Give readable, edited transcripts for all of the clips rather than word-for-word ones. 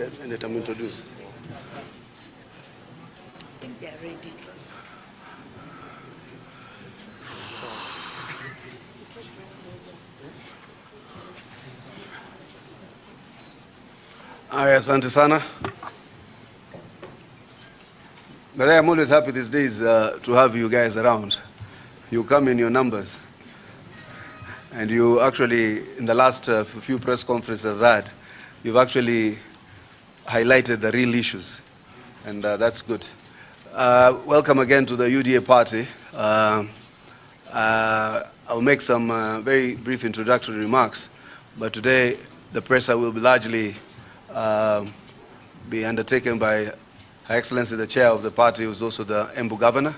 and let them introduce. I think they are ready. Asante sana. But I'm always happy these days to have you guys around. You come in your numbers. And you actually, in the last few press conferences I've had, you've actually highlighted the real issues. And that's good. Welcome again to the UDA party. I'll make some very brief introductory remarks. But today, the press will be largely be undertaken by Her Excellency the Chair of the party, who is also the Embu Governor.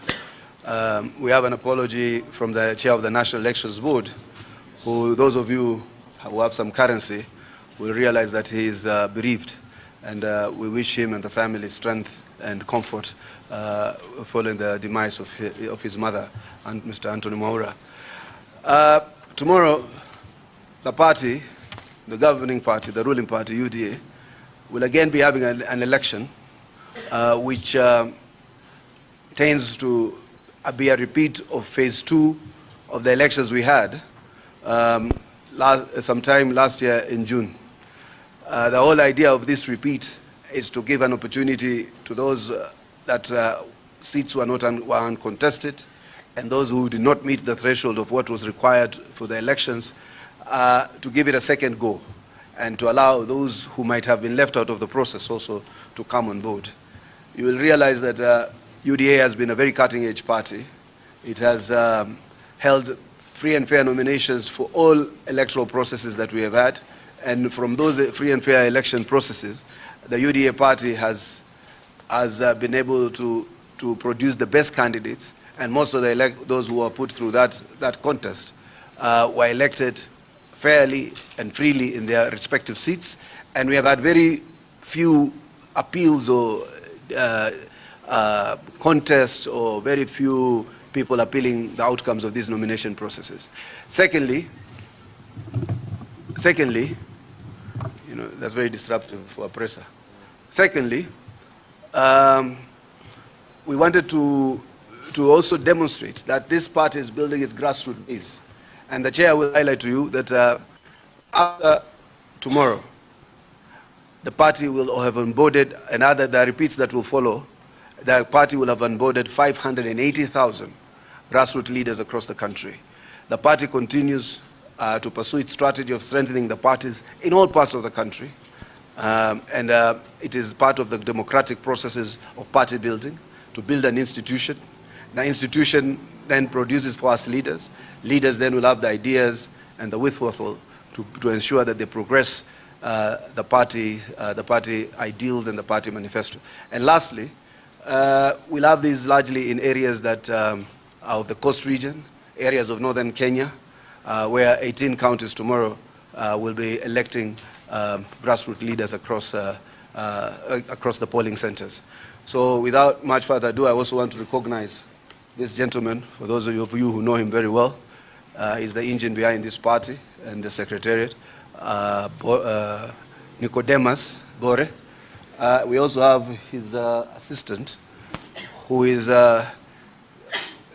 We have an apology from the Chair of the National Elections Board, who, those of you who have some currency, will realize that he is bereaved. And we wish him and the family strength and comfort following the demise of his mother, and Mr. Anthony Mwaura. Tomorrow, the party, the governing party, the ruling party, UDA, will again be having an election which tends to be a repeat of phase 2 of the elections we had sometime last year in June. The whole idea of this repeat is to give an opportunity to those that seats were uncontested, and those who did not meet the threshold of what was required for the elections to give it a second go, and to allow those who might have been left out of the process also to come on board. You will realize that UDA has been a very cutting-edge party. It has held free and fair nominations for all electoral processes that we have had, and from those free and fair election processes, the UDA party has been able to produce the best candidates, and most of those who were put through that contest were elected fairly and freely in their respective seats, and we have had very few appeals or contests, or very few people appealing the outcomes of these nomination processes. Secondly, you know, that's very disruptive for a presser. Secondly, we wanted to also demonstrate that this party is building its grassroots base. And the chair will highlight to you that after tomorrow, the party will have onboarded, and the repeats that will follow, the party will have onboarded 580,000 grassroots leaders across the country. The party continues to pursue its strategy of strengthening the parties in all parts of the country. And it is part of the democratic processes of party building to build an institution. The institution then produces for us leaders. Leaders then will have the ideas and the wherewithal to ensure that they progress the party ideals and the party manifesto. And lastly, we'll have these largely in areas that are of the coast region, areas of northern Kenya, where 18 counties tomorrow will be electing grassroots leaders across the polling centers. So without much further ado, I also want to recognize this gentleman, for those of you who know him very well. He's the engine behind this party and the secretariat, Nicodemus Bore. We also have his assistant, who is the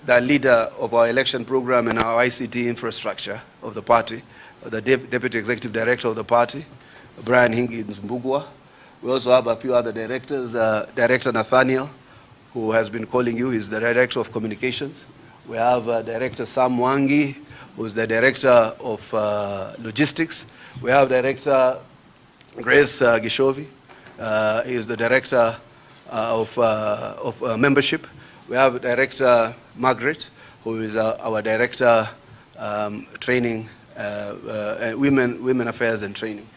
leader of our election program and our ICT infrastructure of the party, the deputy executive director of the party, Brian Higgins Mbugwa. We also have a few other directors, Director Nathaniel, who has been calling you. He's the director of communications. We have Director Sam Wangi, who's the director of logistics. We have Director Grace Gishovi. He is the director of membership. We have Director Margaret, who is our director training, women affairs and training.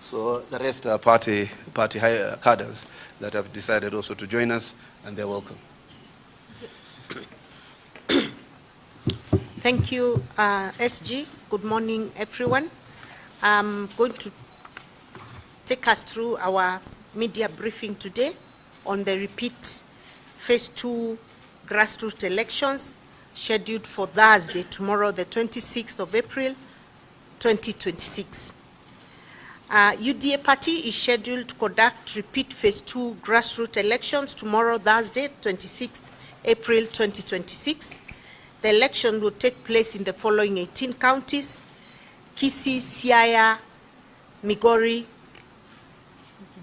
So the rest are party cadres that have decided also to join us, and they're welcome. Thank you, SG. Good morning, everyone. I'm going to take us through our media briefing today on the repeat phase 2 grassroots elections scheduled for Thursday, tomorrow, the 26th of April, 2026. UDA party is scheduled to conduct repeat phase 2 grassroots elections tomorrow, Thursday, 26th April 2026. The election will take place in the following 18 counties: Kisii, Siaya, Migori,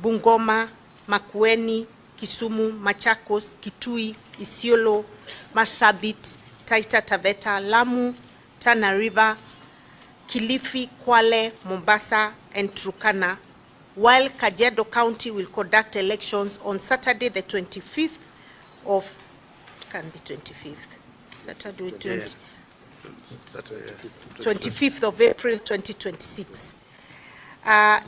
Bungoma, Makueni, Kisumu, Machakos, Kitui, Isiolo, Marsabit, Taita Taveta, Lamu, Tana River, Kilifi, Kwale, Mombasa, and Turkana, while Kajiado County will conduct elections on Saturday, the 25th of, it can be 25th, Saturday, 25th of April 2026.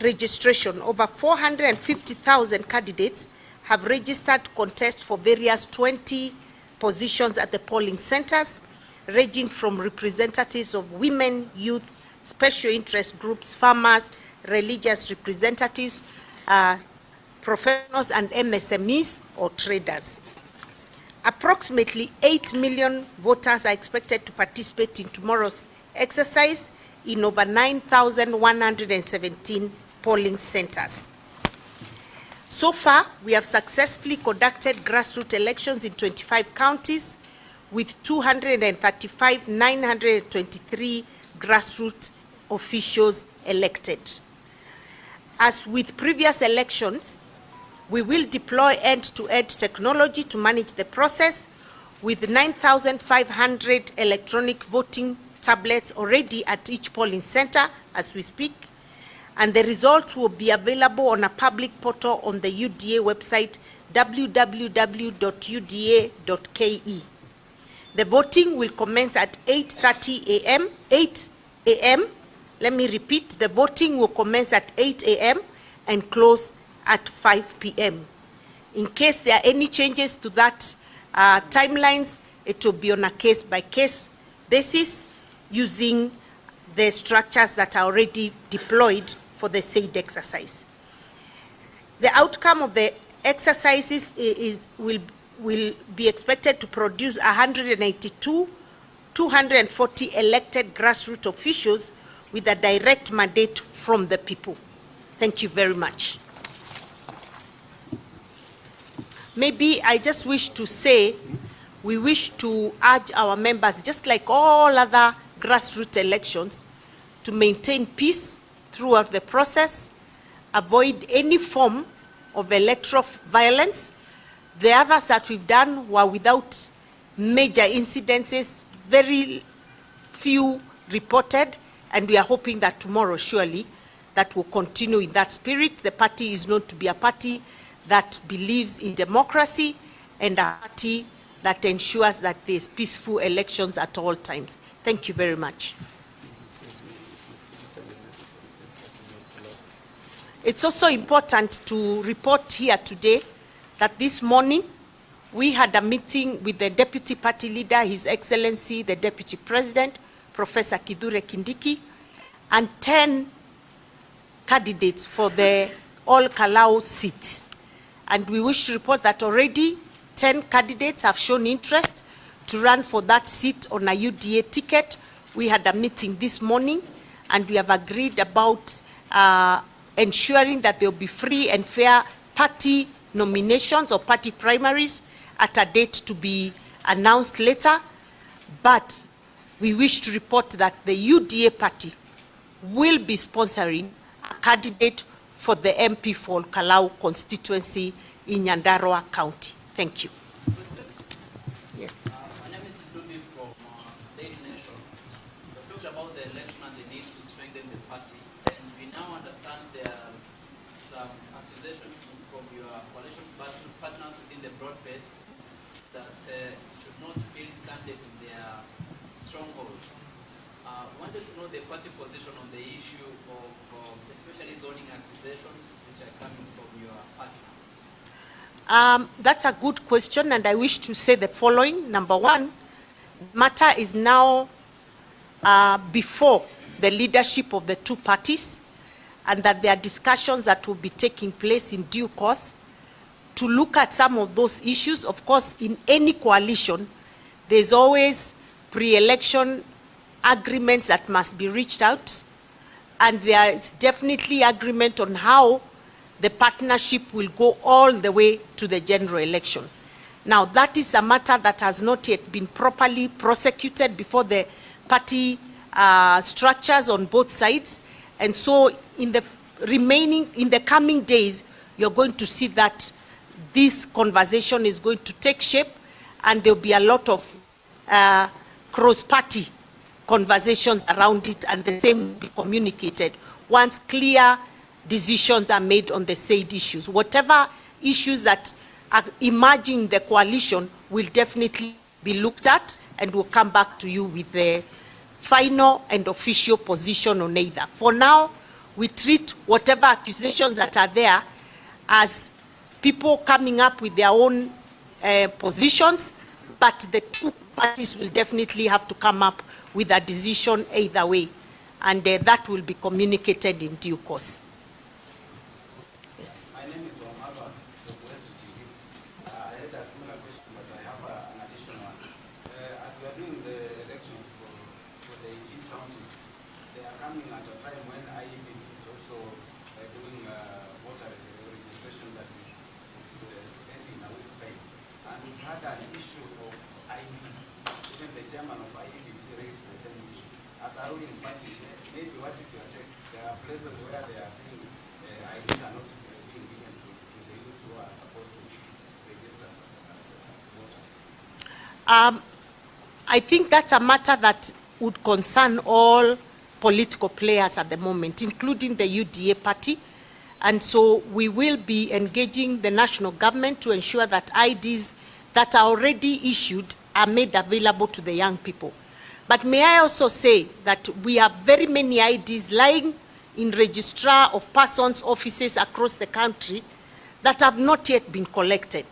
Registration: over 450,000 candidates have registered to contest for various 20 positions at the polling centers, ranging from representatives of women, youth, special interest groups, farmers, religious representatives, professionals, and MSMEs or traders. Approximately 8 million voters are expected to participate in tomorrow's exercise in over 9,117 polling centers. So far, we have successfully conducted grassroots elections in 25 counties with 235,923 grassroots officials elected. As with previous elections, we will deploy end-to-end technology to manage the process, with 9,500 electronic voting tablets already at each polling center as we speak, and the results will be available on a public portal on the UDA website, www.uda.ke. The voting will commence at 8:30 a.m. 8 a.m. Let me repeat, the voting will commence at 8 a.m. and close at 5 p.m. In case there are any changes to that timelines, it will be on a case-by-case basis using the structures that are already deployed for the said exercise. The outcome of the exercises will be expected to produce 240 elected grassroots officials with a direct mandate from the people. Thank you very much. Maybe I just wish to say, we wish to urge our members, just like all other grassroots elections, to maintain peace throughout the process, avoid any form of electoral violence. The others that we've done were without major incidences, very few reported, and we are hoping that tomorrow, surely, that will continue in that spirit. The party is known to be a party that believes in democracy and a party that ensures that there's peaceful elections at all times. Thank you very much. It's also important to report here today that this morning we had a meeting with the Deputy Party Leader, His Excellency, the Deputy President, Professor Kithure Kindiki, and 10 candidates for the All-Kalau seat. And we wish to report that already 10 candidates have shown interest to run for that seat on a UDA ticket. We had a meeting this morning, and we have agreed about ensuring that there will be free and fair party nominations or party primaries at a date to be announced later. But we wish to report that the UDA party will be sponsoring a candidate for the MP for Kalau constituency in Nyandarua County. Thank you. Yes. My name is Ruto from Daily Nation. We talked about the election and the need to strengthen the party, and we now understand there are some accusations from your coalition partners within the broad base that should not build candidates in their strongholds. Wanted to know the party position on the issue of especially zoning accusations which are coming from your partners. That's a good question, and I wish to say the following. Number one, matter is now before the leadership of the two parties, and that there are discussions that will be taking place in due course to look at some of those issues. Of course, in any coalition, there's always pre-election agreements that must be reached out. and there is definitely agreement on how the partnership will go all the way to the general election. Now, that is a matter that has not yet been properly prosecuted before the party structures on both sides. And so in the coming days, you're going to see that this conversation is going to take shape, and there'll be a lot of cross-party conversations around it, and the same will be communicated once clear decisions are made on the said issues. Whatever issues that are emerging in the coalition will definitely be looked at, and we'll come back to you with the final and official position on either. For now, we treat whatever accusations that are there as people coming up with their own positions, but the two parties will definitely have to come up with a decision either way, and that will be communicated in due course. Yes. My name is Omaba from West TV. I had a similar question, but I have an additional one. As we are doing the elections for the 18 counties, they are coming at a time when IEBC is also doing voter registration that is ending a week's time. And we've had an issue of IEBC. Even the chairman of IEBC raised the same issue. As a ruling party, maybe what is your take? There are places where they are saying IEBC are not being given to the youths who are supposed to be registered as voters. I think that's a matter that would concern all political players at the moment, including the UDA party. And so we will be engaging the national government to ensure that IDs that are already issued are made available to the young people. But may I also say that we have very many IDs lying in registrar of persons offices across the country that have not yet been collected.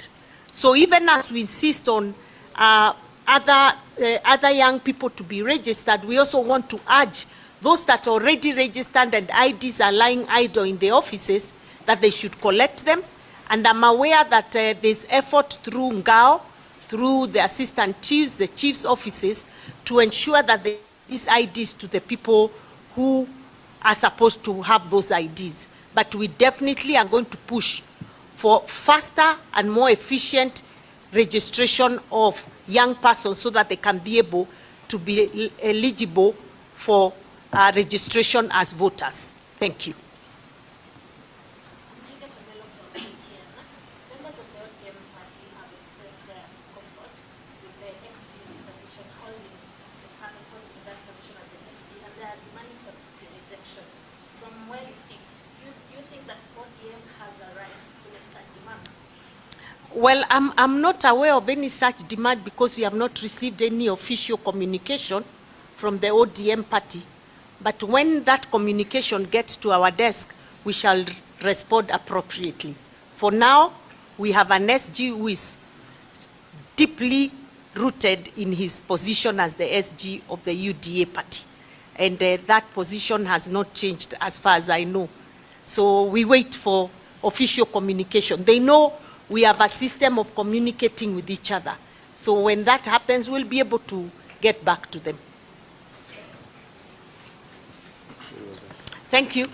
So even as we insist on other young people to be registered, we also want to urge those that are already registered and IDs are lying idle in the offices that they should collect them. And I'm aware that there's effort through Ngao, through the assistant chiefs, the chiefs' offices, to ensure that these IDs to the people who are supposed to have those IDs. But we definitely are going to push for faster and more efficient registration of young persons so that they can be able to be eligible for registration as voters. Thank you. Well, I'm not aware of any such demand because we have not received any official communication from the ODM party. But when that communication gets to our desk, we shall respond appropriately. For now, we have an SG who is deeply rooted in his position as the SG of the UDA party. And that position has not changed as far as I know. So we wait for official communication. They know we have a system of communicating with each other. So when that happens, we'll be able to get back to them. Thank you.